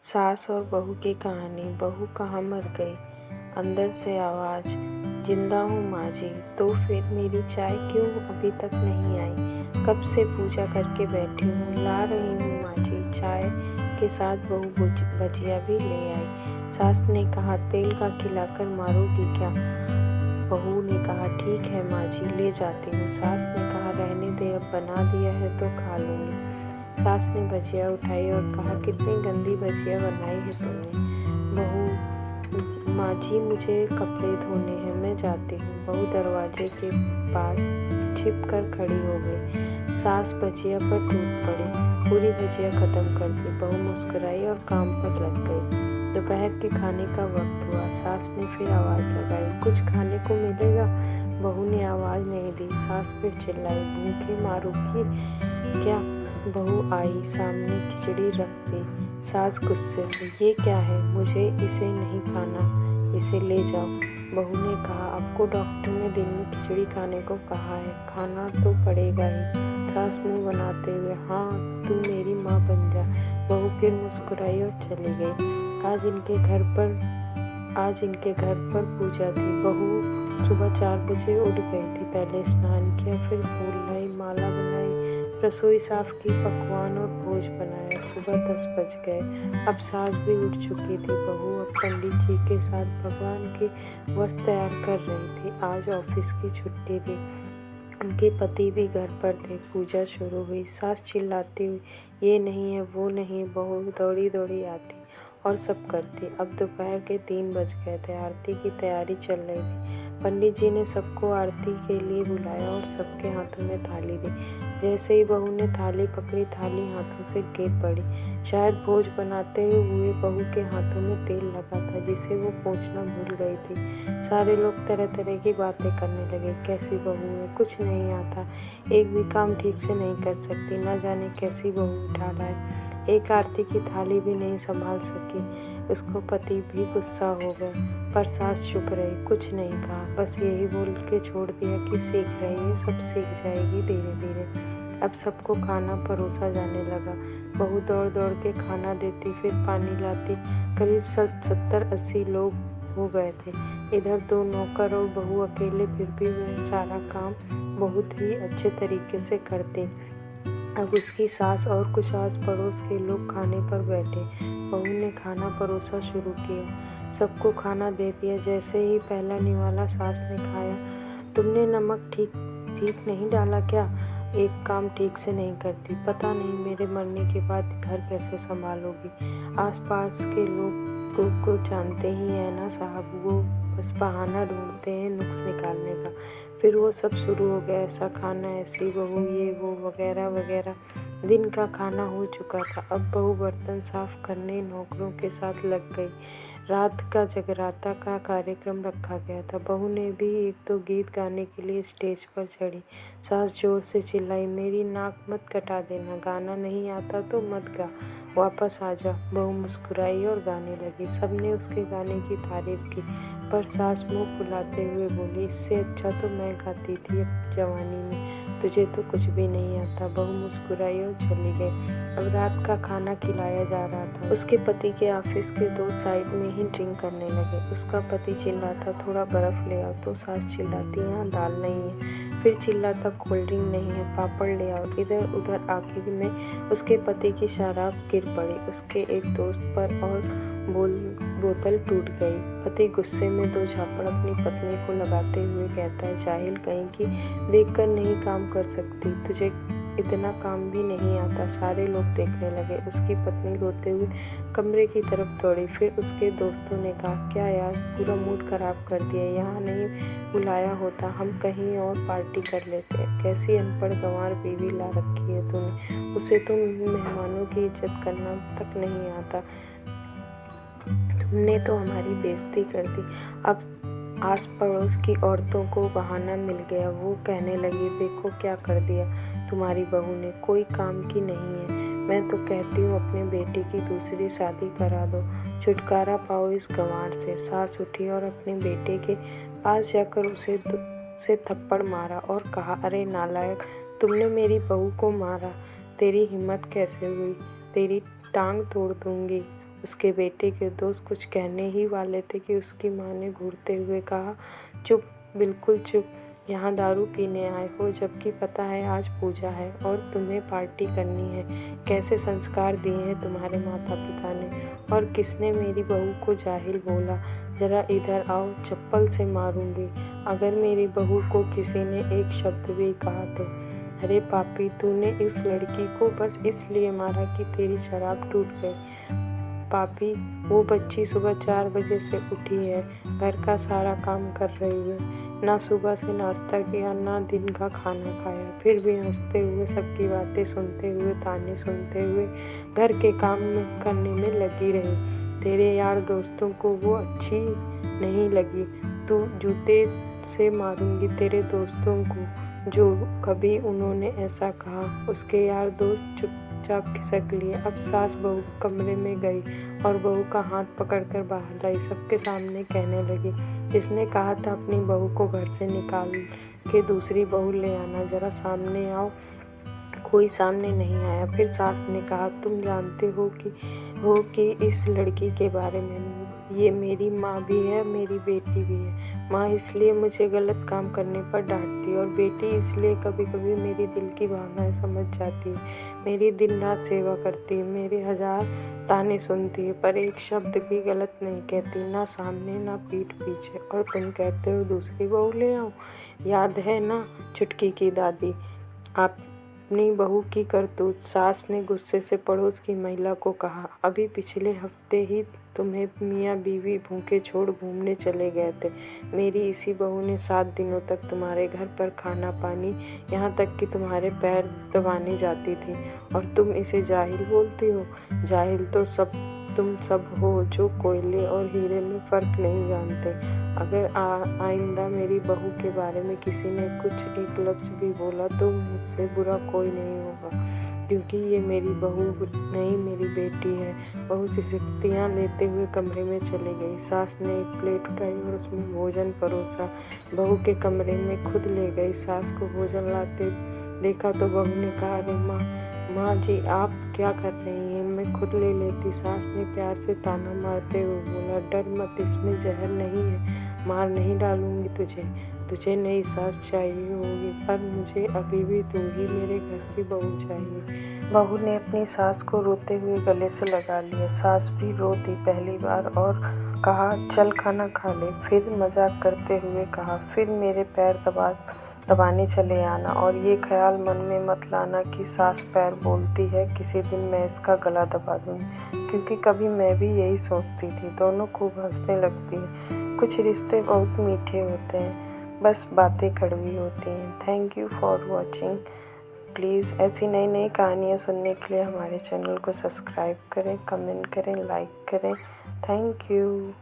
सास और बहू की कहानी। बहू कहाँ मर गई? अंदर से आवाज़, जिंदा हूँ माँ जी। तो फिर मेरी चाय क्यों अभी तक नहीं आई? कब से पूजा करके बैठी हूँ, ला रही हूँ माँ जी। चाय के साथ बहू भजिया भी ले आई। सास ने कहा, तेल का खिलाकर मारोगी क्या? बहू ने कहा, ठीक है माँ जी, ले जाती हूँ। सास ने कहा, रहने दे, अब बना दिया है तो खा लूँगी। सास ने भजिया उठाई और कहा, कितनी गंदी भजिया बनाई है तुमने। बहू, माँ जी मुझे कपड़े धोने हैं, मैं जाती हूँ। बहू दरवाजे के पास छिप कर खड़ी हो गई। सास भजिया पर टूट पड़ी, पूरी भजिया खत्म कर दी। बहू मुस्कुराई और काम पर लग गई। दोपहर के खाने का वक्त हुआ। सास ने फिर आवाज़ लगाई, कुछ खाने को मिलेगा? बहू ने आवाज़ नहीं दी। सास फिर चिल्लाई, भूखे मारूंगी क्या? बहू आई, सामने खिचड़ी रख दी। सास गुस्से से, ये क्या है? मुझे इसे नहीं खाना, इसे ले जाओ। बहू ने कहा, आपको डॉक्टर ने दिन में खिचड़ी खाने को कहा है, खाना तो पड़ेगा ही। सास मुंह बनाते हुए, हाँ तू मेरी माँ बन जा। बहू फिर मुस्कुराई और चली गई। आज इनके घर पर पूजा थी। बहू सुबह 4 बजे उठ गई थी। पहले स्नान किया, फिर फूल लाई, माला बनाई, रसोई साफ की, पकवान और भोज बनाया। सुबह 10 बज गए। अब सास भी उठ चुकी थी। बहू अब पंडित जी के साथ भगवान के वस्त्र तैयार कर रही थी। आज ऑफिस की छुट्टी थी। उनके पति भी घर पर थे। पूजा शुरू हुई। सास चिल्लाती हुई, ये नहीं है, वो नहीं। बहू दौड़ी दौड़ी आती और सब करती। अब दोपहर के 3 बज गए थे। आरती की तैयारी चल रही थी। पंडित जी ने सबको आरती के लिए बुलाया और सबके हाथों में थाली दी। जैसे ही बहू ने थाली पकड़ी, थाली हाथों से गिर पड़ी। शायद भोज बनाते हुए बहू के हाथों में तेल लगा था, जिसे वो पोंछना भूल गई थी। सारे लोग तरह तरह की बातें करने लगे। कैसी बहू है, कुछ नहीं आता, एक भी काम ठीक से नहीं कर सकती, न जाने कैसी बहू उठा लाए, एक आरती की थाली भी नहीं संभाल सकी। उसको पति भी गुस्सा हो गया, पर सास चुप रही, कुछ नहीं कहा, बस यही बोल के छोड़ दिया कि सीख रही है, सब सीख जाएगी धीरे धीरे। अब सबको खाना परोसा जाने लगा। बहू दौड़ दौड़ के खाना देती, फिर पानी लाती। करीब 70-80 लोग हो गए थे। इधर 2 नौकर और बहू अकेले, फिर भी वह सारा काम बहुत ही अच्छे तरीके से करती। अब उसकी सास और कुछ आस पड़ोस के लोग खाने पर बैठे। बहू ने खाना परोसा शुरू किया। सबको खाना दे दिया। जैसे ही पहला निवाला सास ने खाया, तुमने नमक ठीक नहीं डाला क्या? एक काम ठीक से नहीं करती, पता नहीं मेरे मरने के बाद घर कैसे संभालोगी। आसपास के लोगों को जानते ही है ना साहब, वो बस बहाना ढूंढते हैं नुक्स निकालने का। फिर वो सब शुरू हो गया, ऐसा खाना, ऐसी बहू, ये वो वगैरह वगैरह। दिन का खाना हो चुका था। अब बहू बर्तन साफ करने नौकरों के साथ लग गई। रात का जगराता का कार्यक्रम रखा गया था। बहू ने भी 1-2 गीत गाने के लिए स्टेज पर चढ़ी। सास जोर से चिल्लाई, मेरी नाक मत कटा देना, गाना नहीं आता तो मत गा, वापस आ जा। बहू मुस्कुराई और गाने लगी। सबने उसके गाने की तारीफ की, पर सास मुंह फुलाते हुए बोली, इससे अच्छा तो मैं गाती थी अब जवानी में, तुझे तो कुछ भी नहीं आता। बहू मुस्कुराई और चली गई। अब रात का खाना खिलाया जा रहा था। उसके पति के ऑफिस के दोस्त साइड में ही ड्रिंक करने लगे। उसका पति चिल्लाता, थोड़ा बर्फ ले आओ, तो सास चिल्लाती, यहाँ दाल नहीं है। फिर चिल्लाता, कोल्ड ड्रिंक नहीं है, पापड़ ले आओ। इधर उधर आखिर में उसके पति की शराब गिर पड़ी उसके एक दोस्त पर और बोतल टूट गई। पति गुस्से में 2 झापड़ अपनी पत्नी को लगाते हुए कहता है, जाहिल कहीं की, देखकर नहीं काम कर सकती, तुझे इतना काम भी नहीं आता। सारे लोग देखने लगे। उसकी पत्नी रोते हुए कमरे की तरफ दौड़ी। फिर उसके दोस्तों ने कहा, क्या यार, पूरा मूड खराब कर दिया, यहाँ नहीं बुलाया होता, हम कहीं और पार्टी कर लेते। कैसी अनपढ़ गंवार बीवी ला रखी है तूने, उसे तो मेहमानों की इज्जत करना तक नहीं आता, तुमने तो हमारी बेइज्जती कर दी। अब आस पड़ोस की औरतों को बहाना मिल गया। वो कहने लगी, देखो क्या कर दिया तुम्हारी बहू ने, कोई काम की नहीं है। मैं तो कहती हूँ अपने बेटे की दूसरी शादी करा दो, छुटकारा पाओ इस गंवार से। सास उठी और अपने बेटे के पास जाकर उसे थप्पड़ मारा और कहा, अरे नालायक, तुमने मेरी बहू को मारा, तेरी हिम्मत कैसे हुई, तेरी टांग तोड़ दूंगी। उसके बेटे के दोस्त कुछ कहने ही वाले थे कि उसकी माँ ने घूरते हुए कहा, चुप, बिल्कुल चुप, यहाँ दारू पीने आए हो जबकि पता है आज पूजा है और तुम्हें पार्टी करनी है। कैसे संस्कार दिए हैं तुम्हारे माता पिता ने। और किसने मेरी बहू को जाहिल बोला। ज़रा इधर आओ, चप्पल से मारूंगी अगर मेरी बहू को किसी ने एक शब्द भी कहा तो। अरे पापी, तूने इस लड़की को बस इसलिए मारा कि तेरी शराब टूट गई। पापी, वो बच्ची सुबह 4 बजे से उठी है, घर का सारा काम कर रही है, ना सुबह से नाश्ता किया ना दिन का खाना खाया, फिर भी हंसते हुए सबकी बातें सुनते हुए ताने सुनते हुए घर के काम करने में लगी रही। तेरे यार दोस्तों को वो अच्छी नहीं लगी। तू जूते से मारूंगी तेरे दोस्तों को जो कभी उन्होंने ऐसा कहा। उसके यार दोस्त चुपचाप खिसक लिए। अब सास बहू कमरे में गई और बहू का हाथ पकड़कर बाहर लाई। सबके सामने कहने लगी, जिसने कहा था अपनी बहू को घर से निकाल के दूसरी बहू ले आना, जरा सामने आओ। कोई सामने नहीं आया। फिर सास ने कहा, तुम जानते हो कि इस लड़की के बारे में, ये मेरी माँ भी है, मेरी बेटी भी है। माँ इसलिए मुझे गलत काम करने पर डांटती है और बेटी इसलिए कभी कभी मेरी दिल की भावनाएं समझ जाती है। मेरी दिन रात सेवा करती है, मेरे 1000 ताने सुनती है, पर एक शब्द भी गलत नहीं कहती, ना सामने ना पीठ पीछे। और तुम कहते हो दूसरी बहू ले आओ। याद है ना चुटकी की दादी, अपनी बहू की करतूत। सास ने गुस्से से पड़ोस की महिला को कहा, अभी पिछले हफ्ते ही तुम्हें मियाँ बीवी भूखे छोड़ घूमने चले गए थे। मेरी इसी बहू ने 7 दिनों तक तुम्हारे घर पर खाना पानी, यहाँ तक कि तुम्हारे पैर दबाने जाती थी, और तुम इसे जाहिल बोलती हो। जाहिल तो तुम सब हो जो कोयले और हीरे में फ़र्क नहीं जानते। अगर आइंदा मेरी बहू के बारे में किसी ने कुछ एक लफ्ज़ भी बोला तो मुझसे बुरा कोई नहीं होगा, क्योंकि ये मेरी बहू नहीं, मेरी बेटी है। बहू सिसकियाँ लेते हुए कमरे में चली गई। सास ने एक प्लेट उठाई और उसमें भोजन परोसा। बहू के कमरे में खुद ले गई। सास को भोजन लाते देखा तो बहू ने कहा, अरे माँ जी, आप क्या कर रही हैं, मैं खुद ले लेती। सास ने प्यार से ताना मारते हुए बोला, डर मत, इसमें जहर नहीं है, मार नहीं डालूंगी तुझे नई सास चाहिए होगी, पर मुझे अभी भी तू ही मेरे घर की बहू चाहिए। बहू ने अपनी सास को रोते हुए गले से लगा लिया। सास भी रो दी पहली बार और कहा, चल खाना खा ले। फिर मजाक करते हुए कहा, फिर मेरे पैर दबाने चले आना, और ये ख्याल मन में मत लाना कि सास पैर बोलती है किसी दिन मैं इसका गला दबा दूंगी, क्योंकि कभी मैं भी यही सोचती थी। दोनों खूब हंसने लगती हैं। कुछ रिश्ते बहुत मीठे होते हैं, बस बातें कड़वी होती हैं। Thank you for watching. Please ऐसी नई नई कहानियाँ सुनने के लिए हमारे चैनल को सब्सक्राइब करें, कमेंट करें, लाइक करें। Thank you.